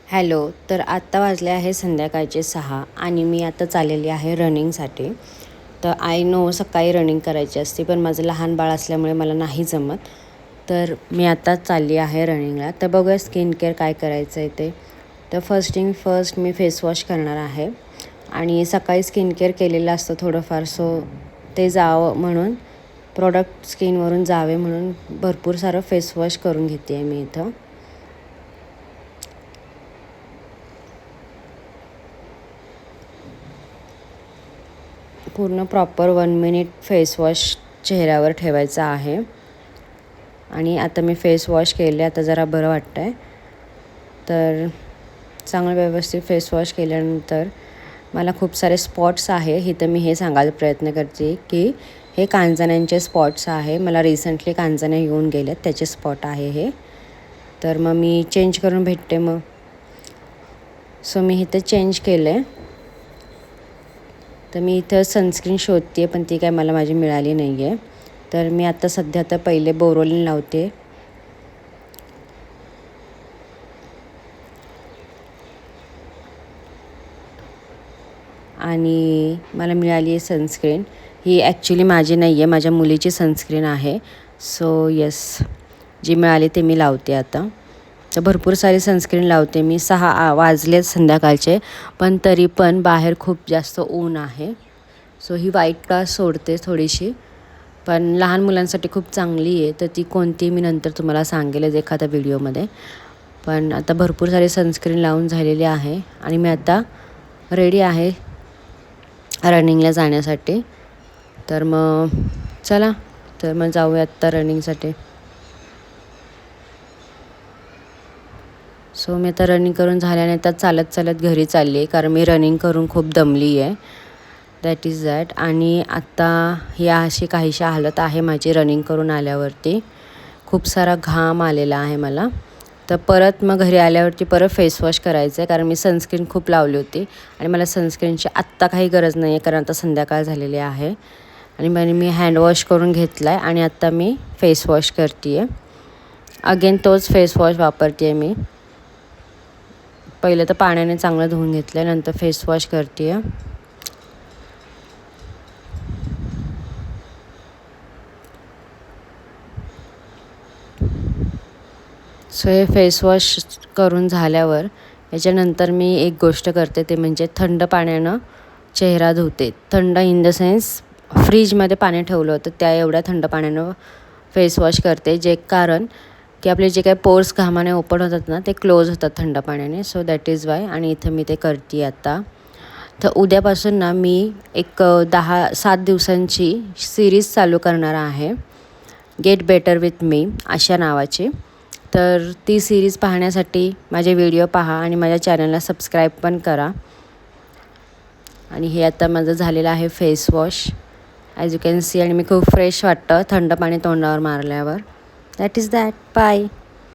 Hello. तर आत्ता वाजले आहे संध्याकाळचे 6 आणि मी आता चाललेली आहे रनिंगसाठी. तर आय नो सकाळी रनिंग करायची असते, पण माझं लहान बाळ असल्यामुळे मला नाही जमत. तर मी आता चालली आहे रनिंगला. तर बघूया स्किन केअर काय करायचं आहे ते. तर फर्स्ट मी फेस वॉश करणार आहे आणि सकाळी स्किन केअर केलेलं असतं थोडंफार, सो ते जावं म्हणून प्रोडक्ट स्किनवरून जावे म्हणून भरपूर सारं फेस वॉश करून घेते आहे मी इथं. पूर्ण प्रॉपर 1 मिनिट फेस वॉश चेहऱ्यावर ठेवायचा आहे. आणि आता मी फेस वॉश केले, आता जरा बरं वाटतं आहे. तर चांगलं व्यवस्थित फेस वॉश केल्यानंतर मला खूप सारे स्पॉट्स आहे. इथं मी हे सांगायला प्रयत्न करते की हे कांजण्यांचे स्पॉट्स आहे. मला रिसेंटली कांजण्या येऊन गेल्यात, त्याचे स्पॉट आहे हे. तर मग मी चेंज करून भेटते मग. सो मी इथं चेंज केलं आहे. तर मी इथं सनस्क्रीन शोधते, पण ती काय मला माझी मिळाली नाही आहे. तर मी आता सध्या पहिले बोरोलिन लावते. आणि मला मिळाली आहे सनस्क्रीन. ही ॲक्च्युली माझी नाही आहे, माझ्या मुलीची सनस्क्रीन आहे. सो येस, जी मिळाली ते मी लावते आता. तर भरपूर सारी सनस्क्रीन लावते मी. 6 वाजलेत संध्याकाळचे, पण तरी पण बाहेर खूप जास्त ऊन आहे. सो ही व्हाईट कास्ट सोडते थोडीशी, पण लहान मुलांसाठी खूप चांगली आहे. तर ती कोणती मी नंतर तुम्हाला सांगेलच एखाद्या व्हिडिओमध्ये. पण आता भरपूर सारी सनस्क्रीन लावून झालेली आहे आणि मी आता रेडी आहे रनिंगला जाण्यासाठी. तर मग चला, तर मग जाऊया आत्ता रनिंगसाठी. सो मी आता रनिंग करून झाल्याने आता चालत चालत घरी चालली आहे, कारण मी रनिंग करून खूप दमली आहे. That is that. आणि आत्ता ही अशी काहीशी हालत आहे माझी रनिंग करून आल्यावरती. खूप सारा घाम आलेला आहे मला. तर परत मग घरी आल्यावरती परत फेस वॉश करायचं आहे, कारण मी सनस्क्रीन खूप लावली होती आणि मला सनस्क्रीनची आत्ता काही गरज नाही आहे, कारण आता संध्याकाळ झालेली आहे. आणि मग मी हँडवॉश करून घेतला आहे आणि आत्ता मी फेस वॉश करते आहे. अगेन तोच फेस वॉश वापरते आहे मी. पहिलं तर पाण्याने चांगलं धुवून घेतलं, नंतर फेस वॉश करते आहे. सो हे फेस वॉश करून झाल्यावर याच्यानंतर मी एक गोष्ट करते, ते म्हणजे थंड पाण्यानं चेहरा धुते. थंड इन द सेन्स फ्रीजमध्ये पाणी ठेवलं होतं त्या एवढ्या थंड पाण्यानं फेस वॉश करते, जे कारण की आपले जे काही पोर्स घामाने ओपन होतात ना, ते क्लोज होतात थंड पाण्याने. So that is why. आणि इथं मी ते करते आता. तर उद्यापासून ना मी एक 7 दिवसांची सिरीज चालू करणार आहे, गेट बेटर विथ मी अशा नावाची. तर ती सिरीज पाहण्यासाठी माझे व्हिडिओ पहा आणि माझ्या चॅनलला सबस्क्राईब पण करा. आणि हे आता माझं झालेलं आहे face wash, as you can see. आणि मी खूप फ्रेश वाटतं थंड पाणी तोंडावर मारल्यावर. That is that. बाय.